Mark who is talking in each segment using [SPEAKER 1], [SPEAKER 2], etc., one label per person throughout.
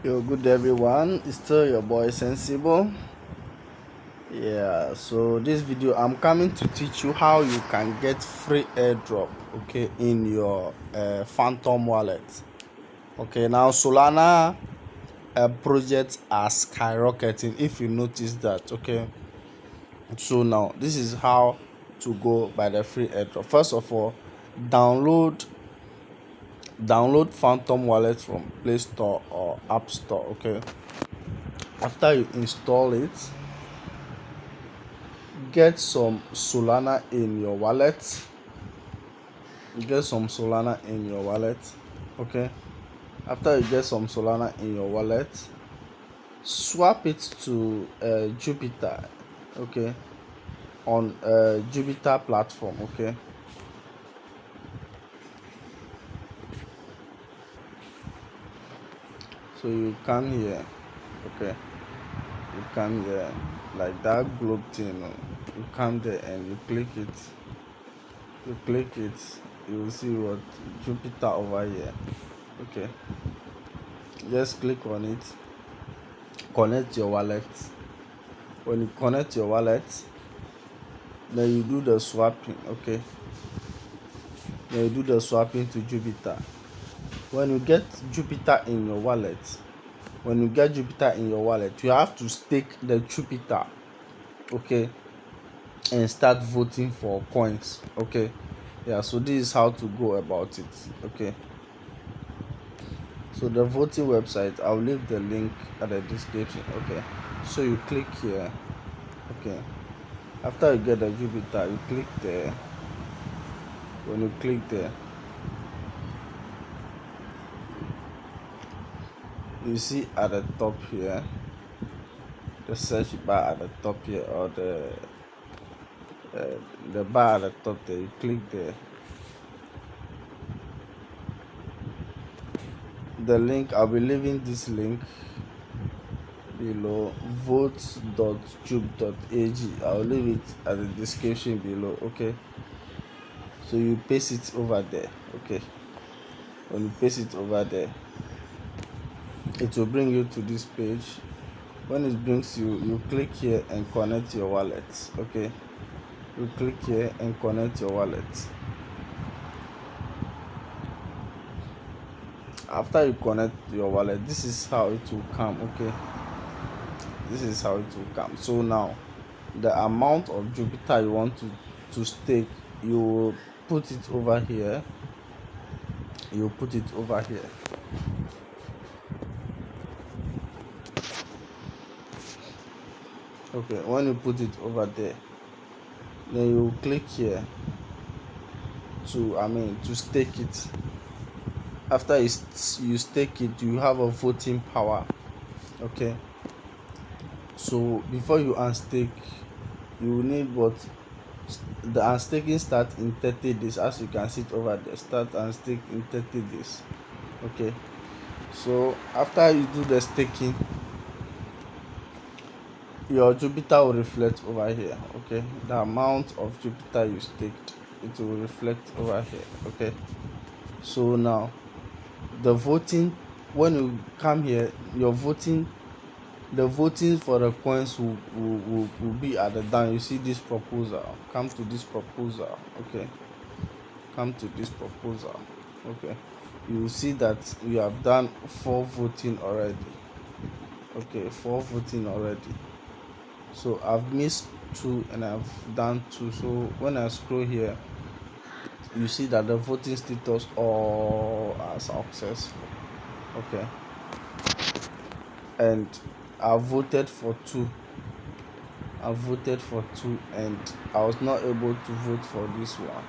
[SPEAKER 1] Yo, good everyone. It's still your boy Sensible. Yeah, so this video I'm coming to teach you how you can get free airdrop, okay, in your Phantom wallet. Okay, now Solana projects are skyrocketing. If you notice that, okay. So now this is how to go by the free airdrop. First of all, download Phantom wallet from Play Store or App Store. Okay, after you install it, get some Solana in your wallet. Okay, after you get some Solana in your wallet, swap it to Jupiter. Okay, on Jupiter platform. Okay, so you come here. Okay, you come here like that globe thing. You come there and you click it. You will see what Jupiter over here. Okay, just click on it, connect your wallet. When you connect your wallet, then you do the swapping. Okay, then you do the swapping to Jupiter. When you get Jupiter in your wallet, you have to stake the Jupiter. Okay, and start voting for coins. Okay, yeah, so this is how to go about it. Okay, so the voting website, I'll leave the link at the description. Okay, so you click here. Okay, after you get the Jupiter, you click there. When you click there, you see at the top here, the search bar at the top here, or the bar at the top there. You click there. The link, I'll be leaving this link below, votes.jube.ag. I'll leave it at the description below. Okay, so you paste it over there. Okay, when you paste it over there, it will bring you to this page. When it brings you, you click here and connect your wallet. Okay, you click here and connect your wallet. After you connect your wallet, this is how it will come. Okay, this is how it will come. So now the amount of Jupiter you want to stake, you will put it over here. Okay, when you put it over there, then you click here to stake it. After you stake it, you have a voting power. Okay, so before you unstake, you will need what the unstaking start in 30 days. As you can see it over there, start unstake in 30 days. Okay, so after you do the staking, your Jupiter will reflect over here. Okay, the amount of Jupiter you staked, it will reflect over here. Okay, so now the voting, when you come here, the voting for the coins will be at the down. You see this proposal. Come to this proposal. Okay, okay, you will see that you have done 4 voting already. Okay, 4 voting already. So I've missed 2 and I've done 2. So when I scroll here, you see that the voting status all are successful. Okay, and I voted for 2 and I was not able to vote for this one.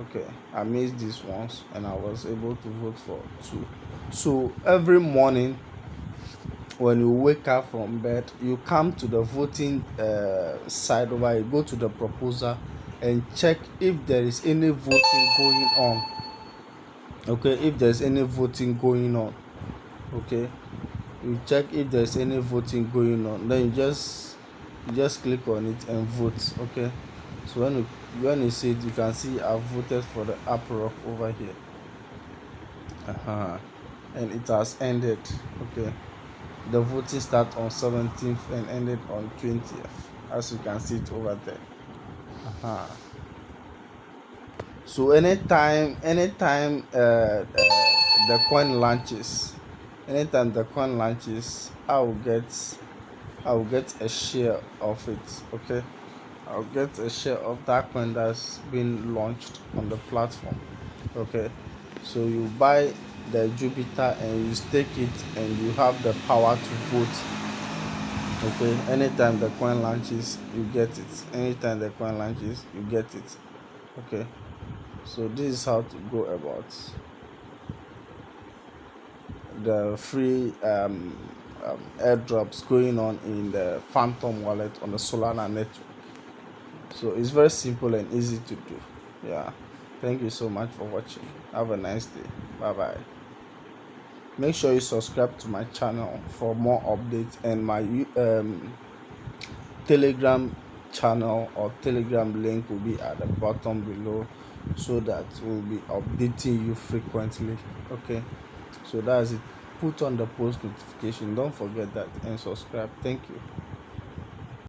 [SPEAKER 1] Okay, I missed these ones and I was able to vote for 2. So every morning when you wake up from bed, you come to the voting side over, you go to the proposal and check if there is any voting going on. Okay, if there's any voting going on, okay, you check if there's any voting going on, then you just click on it and vote. Okay, so when you see it, you can see I've voted for the app rock over here. and it has ended. Okay, the voting started on 17th and ended on 20th, as you can see it over there. uh-huh. So anytime the coin launches, anytime the coin launches, I will get a share of it. Okay, I'll get a share of that coin that's been launched on the platform. Okay, so you buy the Jupiter and you stake it, and you have the power to vote. Okay, anytime the coin launches, you get it. Anytime the coin launches, you get it. Okay, so this is how to go about the free airdrops going on in the Phantom wallet on the Solana network. So it's very simple and easy to do. Yeah, thank you so much for watching. Have a nice day. Bye bye. Make sure you subscribe to my channel for more updates, and my Telegram channel or Telegram link will be at the bottom below, so that we'll be updating you frequently. Okay, so that's it. Put on the post notification, don't forget that, and subscribe. Thank you.